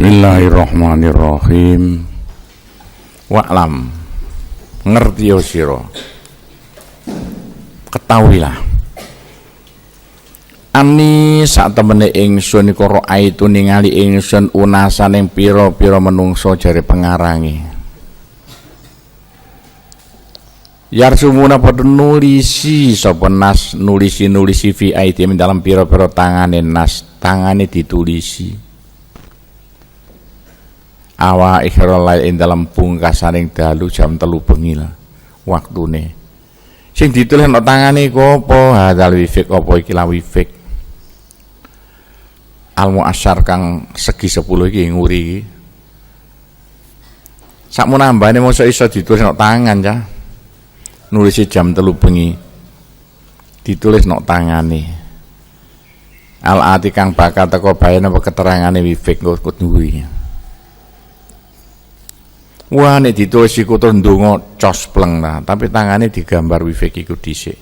Bismillahirrahmanirrahim. Wa'lam, ngerti ya sira, ketahuilah ani sak temene ingsun iku raaitu ningali ingsun unasan ing pira-pira menungso jare pengarange yarsumuna padha nulisi sapa nas nulisi fi aidihim dalam pira-pira tangane nas, tangane ditulisi awa ikhrol lail ing dalam pungkasaning dalu jam 3 bengi lah waktune sing ditulis nek tangane iku apa hadzal wifik apa iki la wifik al muasyar kang segi 10 iki nguri iki sakmu nambane mosok iso ditulis nek tangan ya nulis jam 3 bengi ditulis nek tangane al ati kang bakal teko bayan apa keterangane wifik kok nguri. Wah nek ditulis iku terus ndonga cospleng nah, tapi tangane digambar wifik iku dhisik.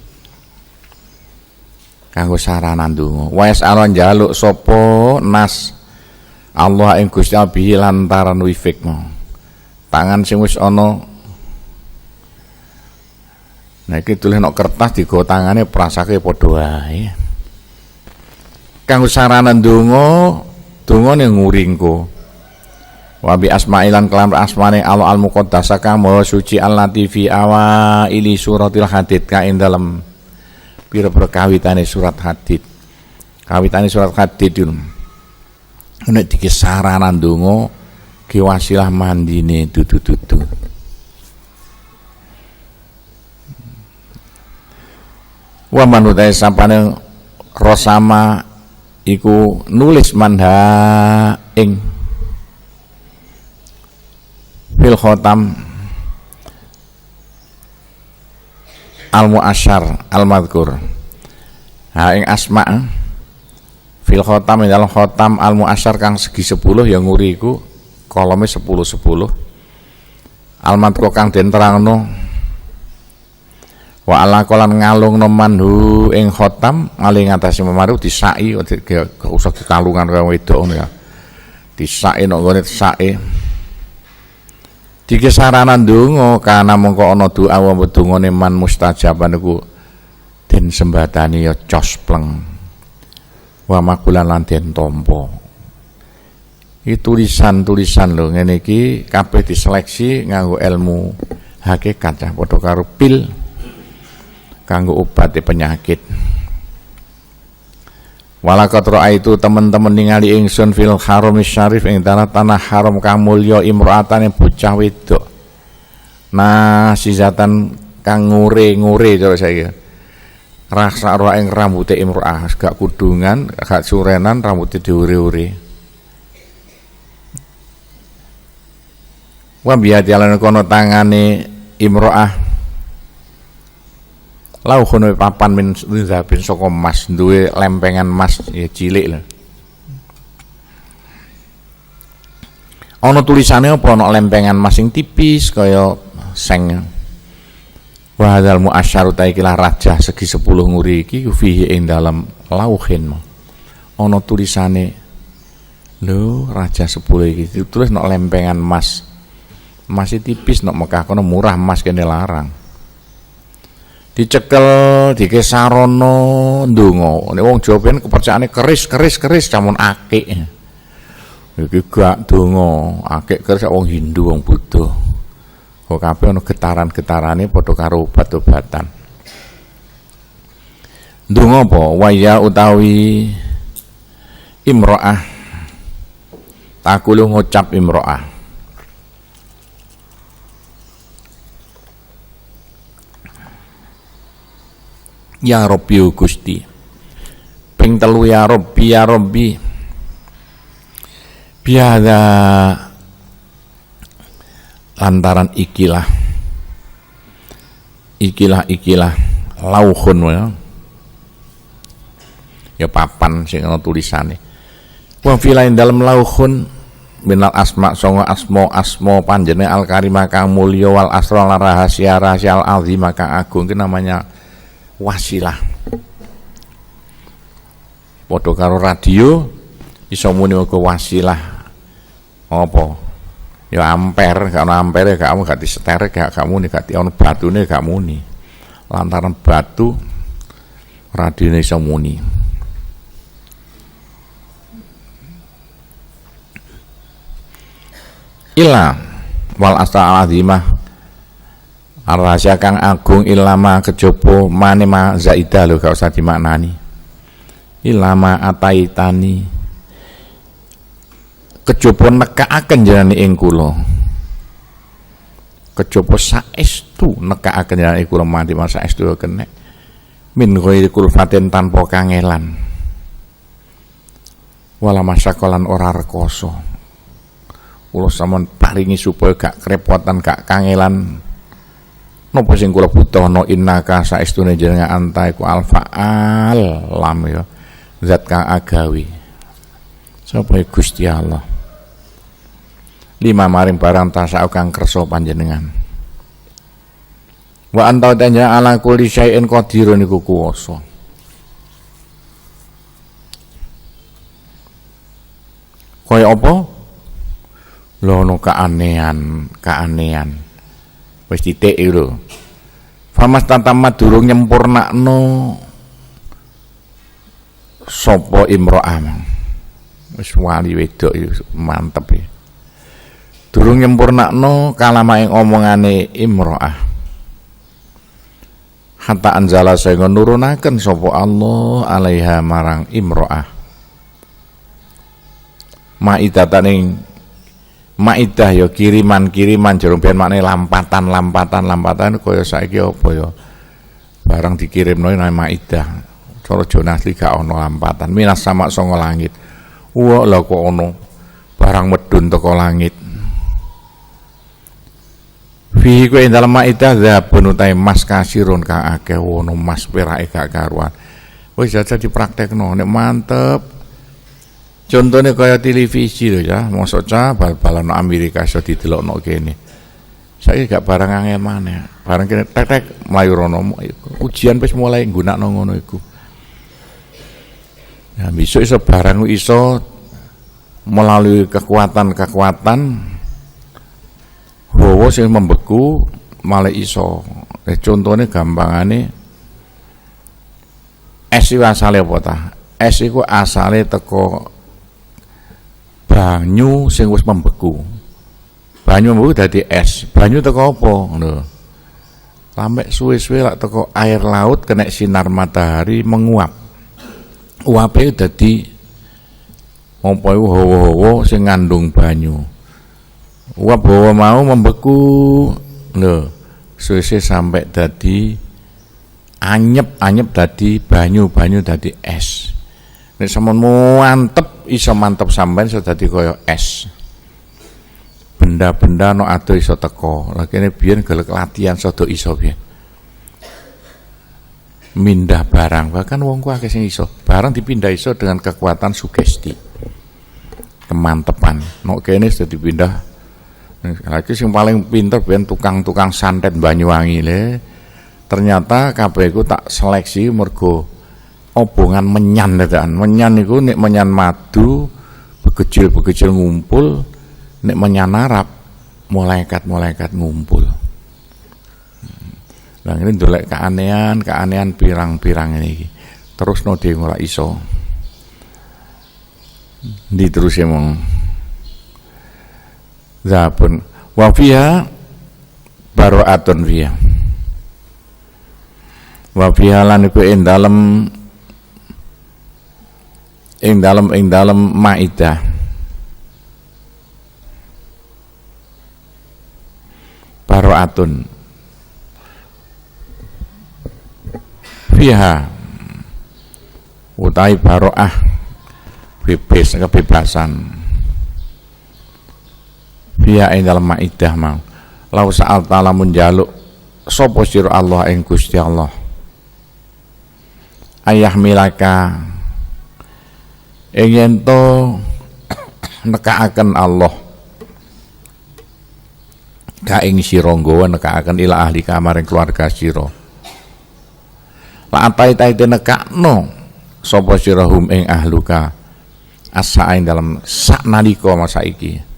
Kanggo sarana ndonga. Wes alon njaluk sapa nas Allah ing Gusti Allah lantaran wifikmu. Tangan sing wis ana. Nah iki tulis nek kertas digo tangane prasake padha wae. Kanggo sarana ndonga, ndonga ning nguringku. Wa bi asma'ilan kalam asmane Allah al muqaddasa kang maha suci allati fi awaili suratil hadid ka ing dalem pira-pira kawitane surat hadid. Kawitane surat hadid itu nek diki sarana ndonga ki wasilah mandine dudu-dudu. Wa manutai sampane rosama iku nulis manha ing fil khotam al muasyar al madhkur ha ing asma fil khotam ing dalam khotam al muasyar kang segi 10 ya nguri iku kolome 10 al madhkur kang den terangno wa ala kolan ngalungno manhu ing khotam ali ngatasi memaru disai gak usah dikalungan karo wedok ngono ya disai nek ngene sae dike sarana ndonga kana mongko ana doa wa dongane man mustajaban iku den sembatani ya cospleng wa makulan lan den tampa iki tulisan lho ngene iki kabeh diseleksi nganggo ilmu hakikat ya padha karo pil kanggo obate penyakit. Walakat ra'aitu teman-teman ningali ingsun fil haramis syarif ing tanah haram kang mulya imra'atan bocah wedok. Nah, sisatan kang ngure-ngure cara saiki. Rasa ora ing rambute imra'ah, gak kudungan, gak surenan, rambute diure-ure. Wa biati lan kono tangane imra'ah lauhun papan min zabin saka emas duwe lempengan emas ya cilik lho. Ana tulisane apa ana lempengan emas sing tipis kaya seng. Wa hadzal muasyaru ta ikilah raja segi 10 nguri iki fihi ing dalem lauhin. Ana tulisane lho raja 10 iki ditulis nek lempengan emas. Masih tipis nek Mekah kono murah emas kene larang. Dicekel dike sarana ndonga nek wong Jawa ben kepercayaane keris camun akik iki gak donga akik keris wong Hindu wong Buddha kok kabeh ana getaran-getarane padha karo obat-obatan ndonga apa waya utawi imro'ah takulu ngucap imro'ah ya Rabbi Gusti ping 3 ya Rabbi biada lantaran ikilah lauhun ya papan sing ana tulisane wa filain dalam lauhun minal asma songo asmo panjene al karimah kang mulya wal asrar rahasia al azimah kang agung itu namanya wasilah. Padha karo radio iso muni uga wasilah apa ya ampere, gak ono ampere gak gak diseterek gak muni, gak ono batune gak muni. Lantaran batu radione iso muni. Ila wal asal azimah rahasia kang agung ilama kejaba mane ma zaidah lho gak usah dimaknani. Ilama ataitani kejaba nekaaken jenenge ing kula. Kejaba saestu nekaaken jenenge kula mati masa saestu kenek min ghairi kulfatin tanpa kangelan. Wala masyakolan ora rekoso. Kula sampeyan paringi supaya gak kerepotan, gak kangelan. Napa sing kula butuhno innaka saestune jenenge anta iku alfaal lam ya. Zat kang agawi. Sapa Gusti Allah. Lima maring barang tasau kang kersa panjenengan. Wa anta tanya ala kulli syai'in qadirun iku kuwasa. Kaya apa? Lono keanehan wis titik lho. Famas tatamat durung nyempurnakno sapa imro'ah wis wali wedok mantep ya. Durung nyempurnakno kalama ing omongane imro'ah hatta anzala sehingga nurunaken sapa Allah alaiha marang imro'ah maidataning maidah ya kiriman jerung ben makne lampatan kaya saiki apa ya barang dikirimno nang maidah cara Jawa asli gak ono lampatan minas sama sanga langit wa lha kok ono barang medun teko langit fi ku ing dalem maidah zabun utahe mas kasirun kang akeh ono mas perake gak karuan wis jajal dipraktekno nek mantep. Contohnya kaya televisi lho ya, mosok cah bal-balan Amerika iso didelokno kene. Saiki gak barang angel maneh. Barang kene tek mlayu rono ujian wis mulai nggunakno ngono iku. Ya besok iso barang iso melalui kekuatan hawa sing membeku malah iso. Contohnya gampangane es iku asale apa ta? Es iku asale teko banyu sing wis membeku. Banyu membeku dadi es. Banyu teko apa ngono. Sampai suwe-suwe lak teko air laut kena sinar matahari menguap. Uape dadi apa iku hawa-hawa sing ngandung banyu. Uap hawa mau membeku. Lho, suwe-suwe sampai dadi anyep dadi banyu dadi es. Nek sampeyan mantep iso mantep sampean iso dadi kaya es. Benda-benda no ado iso teko. Lah kene biyen gelek latihan sodo iso piye. Mindah barang, bahkan wong ku akeh sing iso. Barang dipindah iso dengan kekuatan sugesti. Kemantepan. Nok kene sudah dipindah. Lagi sing paling pinter biyen tukang-tukang santet Banyuwangi le. Ternyata kabeh iku tak seleksi mergo obongan menyan tetan. Menyan niku nek menyan madu bekecil ngumpul, nek menyan Arab malaikat ngumpul. Lah ini ndolek keanehan pirang-pirang ini. Terus no dhewe ora iso. Diterusé mong. Zabun wa fiha baro'atun fiha. Wa fiha lan iku ing dalem Maidah baro'atun fiha utai baro'ah bebas kebebasan biya ing dalem Maidah mau lau sa'al ta'ala munjaluk sapa sira Allah ing Gusti Allah ayah milaka ing yen to nekaaken Allah ka ing sira nggawa nekaaken ila ahli kamaring keluarga sira la atai-taite nekakno sapa sira hum ing ahluka asa ing dalam saknalika masa iki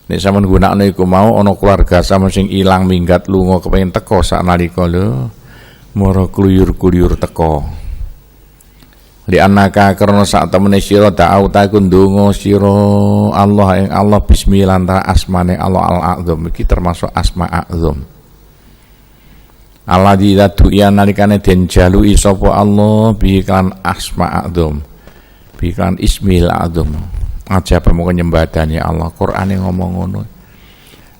nek sampean gunakno iku mau ana keluarga sampean sing ilang minggat lunga kepengin teko saknalika lho mara kluyur-kluyur teko li annaka karena sak temene sira ta'au ta iku ndonga sira Allah ing Allah bismillah antara asmane Allah al-azam iki termasuk asma azam Allah didatu ya nalikane den jalui sapa Allah bi kan asma azam bi kan ismil azam aja pemoko nyembadani Allah Qur'ane ngomong ngono.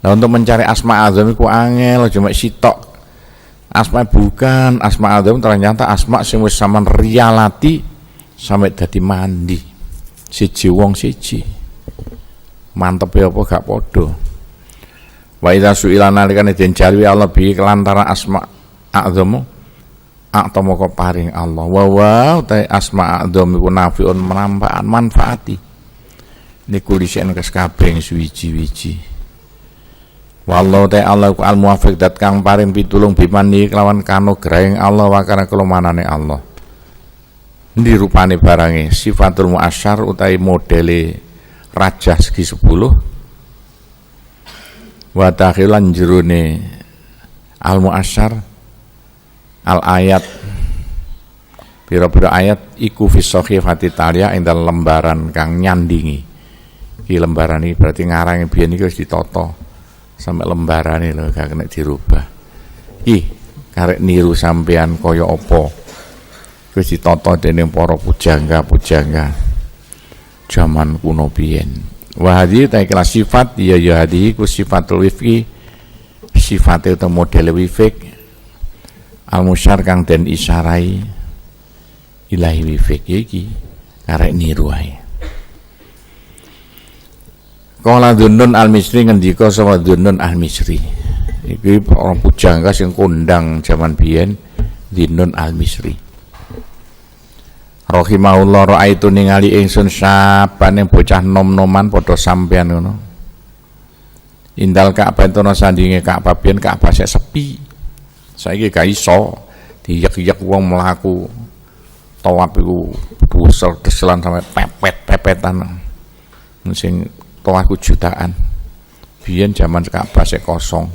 Nah untuk mencari asma azam iku angel cuma sitok asma bukan asma azam ternyata asma sing wis sampean rialati sampai dadi mandi siji wong siji mantep ya apa gak padha wa idza su'ila nalikane den jalui Allah bi kelantara asma azam atau kok paring Allah wa ta asma azam iku nafiun manfaati niku lisen kes kabeh suwiji-wiji wallahu ta Allah ku al muwafiq dat kang paring pitulung bimani kelawan kanugrahing Allah wa kana kelumanane Allah ndi rupane barange sifatul muasyar utawi modele raja segi 10 wa takhilan jerone al muasyar al ayat pira-pira ayat iku fi sahifati talia ing dalem lembaran kang nyandingi iki lembaran iki berarti ngarang biyen iki wis ditata sampai lembaran lho gak kena dirubah ih karek niru sampean kaya apa wis ditata dening para pujangga zaman kuno biyen wa hadhi ta ikhlas sifat ya hadhi ku sifatul wifqi sifate utawa model wifik al musyar kang den isyarai ilahi wifik iki karek niru ae Kala Dhunnun al-Misri ngendika sapa Dhunnun al-Misri. Iki orang pujangga sing kondang zaman biyen Dhunnun al-Misri. Rahimahullah raaitu ningali ingsun saban yang bocah nom-noman padha sampean ngono. Indal Ka'bah tono sandinge Ka'bah biyen Ka'bah sik sepi. Saiki gak iso diyek-yek wong mlaku. Tawaf iku pusel-deselan sampai pepet-pepetan. Sing tawaf jutaan biyen zaman Ka'bah sik kosong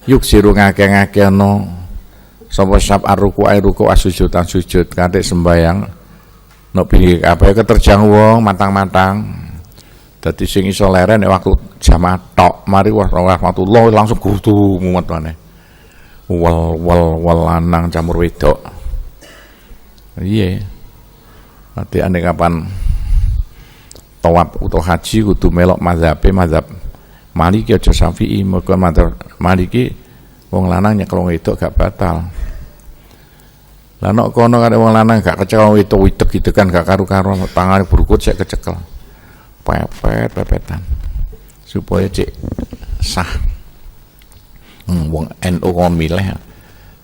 yuk siru ngake-ngakeno sapa sab ruku sujudan sujud kanthi sembayang nek pinggir Ka'bah keterjang wong matang-matang dadi sing iso leren nek waktu jamaah tok mari warahmatullah langsung kudu mumet maneh wal lanang campur wedok iya ati ane kapan tawaf utawa haji kudu melok mazhab Maliki aja Syafi'i mergo mazhab Maliki wong lanang nyekel wong wedok gak batal. Lah nek kono kare wong lanang gak kecekel wedok gitu kan gak karu-karu tangane berukut sik kecekel. Pepetan. Supaya cek sah. Wong NU kon milih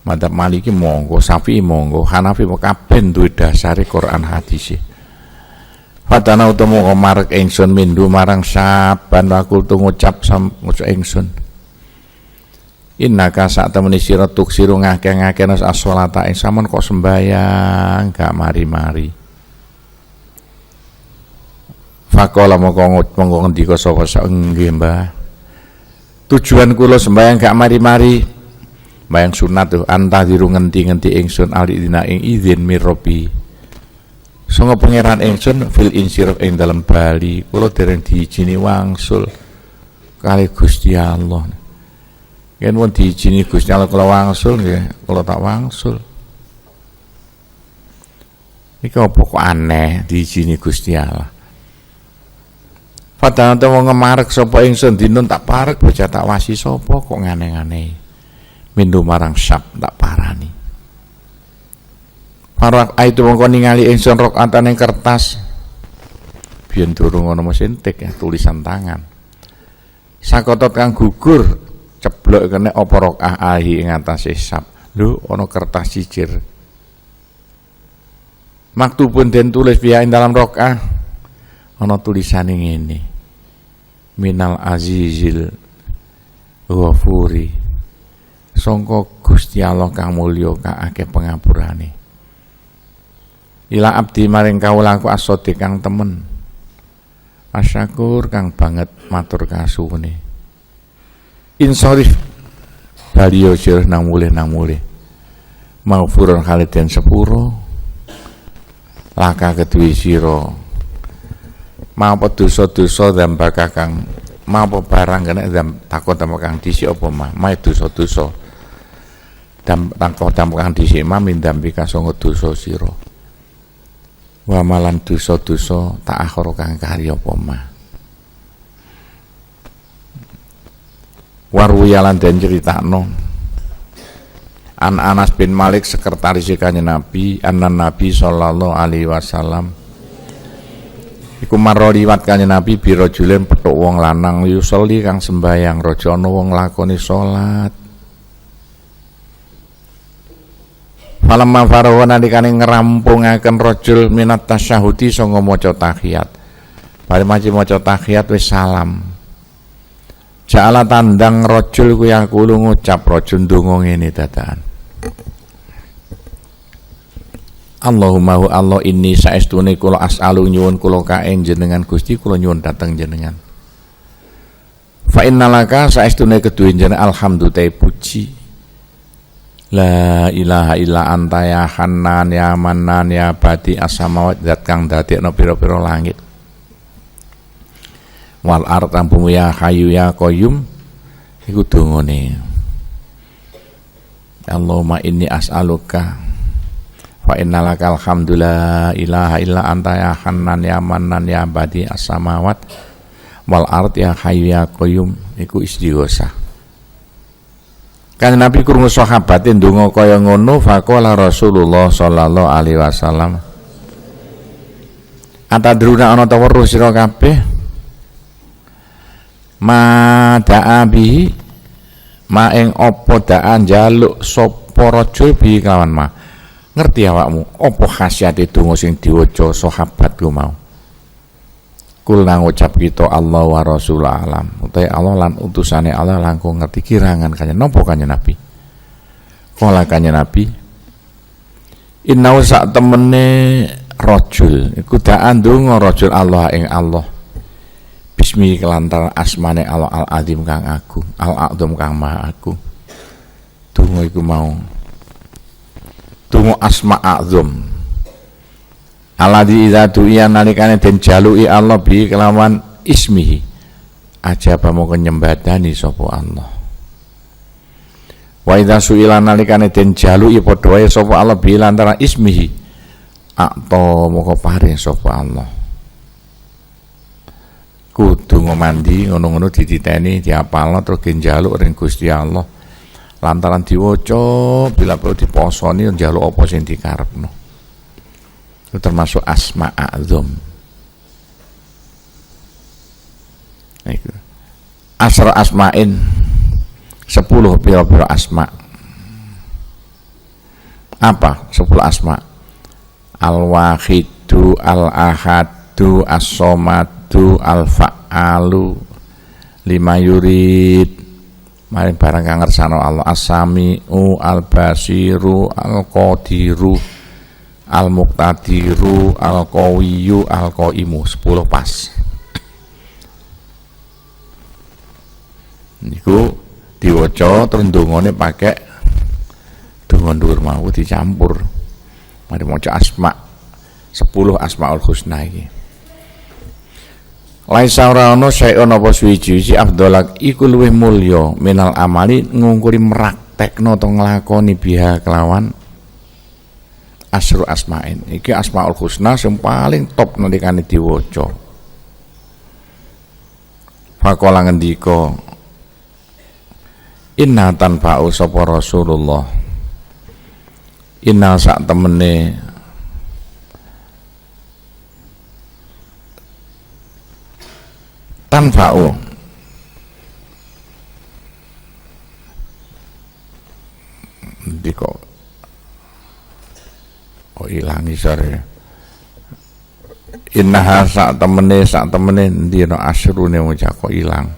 mazhab Maliki monggo, Syafi'i monggo, Hanafi kabeh duwe dasare Quran hadis. Fatana utamu marek ingsun mindu marang saban wakul tu ngucap ngucap ingsun innaka sak temeni sira tuksiru ngakeh-ngakeh as-sholata ing samon kok sembayang gak mari-mari faqala mongko ngendika sapa sak nggih Mbah tujuan kula sembayang gak mari-mari mbayang sunat tuh antadiru ngenti-ngenti ingsun alidina ing izin mirobi songo pangeran ingsun fil insiraf ing dalam bali kula dereng diijini wangsul kali Gusti Allah yen wong diijini Gusti Allah kula wangsul nggih kula tak wangsul iki apa kok aneh diijini Gusti Allah padahal wong ngemarek sapa ingsun dinun tak parek bocah tak wasi sapa kok ngane-ngane mindu marang sab tak parani Parak itu mongko ningali ingsun rakaatan ing kertas. Biyen durung ana mesin tik ya, tulisan tangan. sakotot kang gugur ceblok kene apa rakaah ahi ing atase sab. Lho ana kertas cicir. Maktubun den tulis biya ing dalam rakaah ana tulisane ngene. Minal azizil ghafuri. Sangka Gusti Allah kang mulya kang akeh pangapurane. Ila abdi maring kawulaku asodi kang temen. Asyakur kang banget matur kasuwune. Insorif baliyo sirah nang mulih maghfurun khaliden sepuro laka kedue sira mapa dosa-dosa dzamba kang mapa barang kena takut dampa kang dhisik apa mah dosa-dosa takut dampa kang dhisik mah mindampi kasangga dosa sira wa malan dosa-dosa tak akhara kang karya apa mah warwiyalan den critakno An Anas bin Malik sekretaris Kanjeng Nabi anan Nabi sallallahu alaihi wasallam iku marra liwat Kanjeng Nabi birajulin petuk wong lanang yusolli kang sembayang raja ana wong lakoni salat falamma farawa nalikane ngrampungaken rajul minat tasyahudi sanga maca tahiyat bari maca tahiyat wis salam Ja'ala tandang rajul ku yang kulo ngucap rajul ndonga ngene dadakan. Allahumma hu Allah inni saestune kula as'alu nyuwun kula kae jenengan Gusti kula nyuwun dateng jenengan. Fa innalaka saestune keduwe jenengan alhamdulillah puji. La ilaha illa anta ya Hannan ya Mannan ya Badi as-samawat zat kang dadekno pira-pira langit. Wal ard bumi ya Hayyu ya Qayyum iku dongane Allahumma inni as'aluka wa innalaka alhamdulillah ilaha illa anta ya Hannan ya Mannan ya Badi as-samawat wal ard ya Hayyu ya Qayyum iku istighosah. Kan Nabi krungu sahabate ndonga kaya ngono faqala Rasulullah sallallahu alaihi wasallam atadruna ana ta weruh sira kabeh ma da'abi ma ing apa da'an jaluk sapa raja bi kawan ma ngerti awakmu apa khasiate donga sing diwaca sahabat ku mau kul nang ucap kita Allah wa rasul alam utahe Allah lan utusane Allah langkung ngerti kirangan kanjeng napa kanjeng Nabi kala kanjeng Nabi inna sak temene rajul iku da'an donga rajul Allah ing Allah bismi kelantaran asmane Allah al-azim kang agung al-a'zam kang maha agung donga iku mau donga asma a'zam alladzi idza du'iya nalikane den jaluki Allah bi kelawan ismihi aja mongko nyembadani sapa Allah wa idza su'ila nalikane den jaluki padha wae sapa Allah bi lantaran ismihi akto mongko paring sapa Allah kudu ngomandi ngono-ngono dititeni diapalno terus njaluk ring Gusti Allah lantaran diwaca bila perlu diposoni njaluk apa sing dikarepno itu termasuk asma a'zam iku asra asma'in 10 pira-pira asma apa 10 asma al-wahidu al-ahadu as-somad al-fa'alu lima yurid maring barang kang ngersano Allah as-sami'u al-basiru al-qadiru al-muqtadiru al-qawiyyu al-qaimu 10 pas niku diwaca terus ndongane pakai donga dhuwur mau dicampur mari maca asma 10 asmaul husna iki laisa ora ana saeun apa suwi-suwi afdhalak iku luwih mulya minal amali ngungkuri mraktekno to nglakoni biha kelawan asru asmain iki asmaul husna sing paling top nalikane diwaca faqala ngendika inna tanfa'u sapa Rasulullah inna sak temene tanfa'u ilang isor ya. Innaha sak temene ndina asrune wajah kok ilang.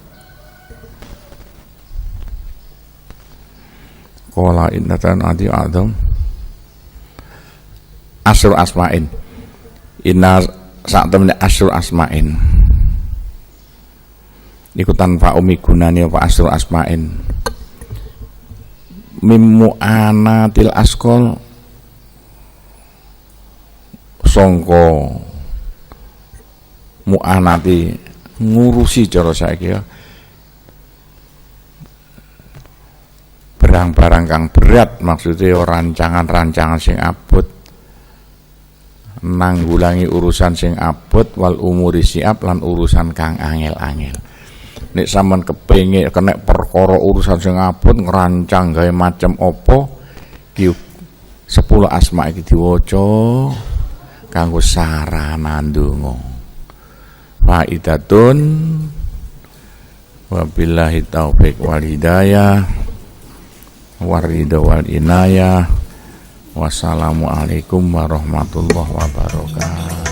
Qala innatan adi adam asr asma'in. Inna sak temene asr asma'in. Iku tanpa gunane apa asr asma'in. Mimmu anatil askol songko mu'anati ngurusi cara saiki ya barang-barang kang berat, maksudnya rancangan-rancangan sing abot, nanggulangi urusan sing abot, wal umuri siap lan urusan kang angel-angel. Nek sampean kepengin kena perkara urusan sing abot ngerancang gawe macam opo ki 10 asma iki diwaca kanggo sarana ndonga. Faidatun wabillahi taufik wal hidayah waridho wal inayah. Wassalamualaikum warahmatullahi wabarakatuh.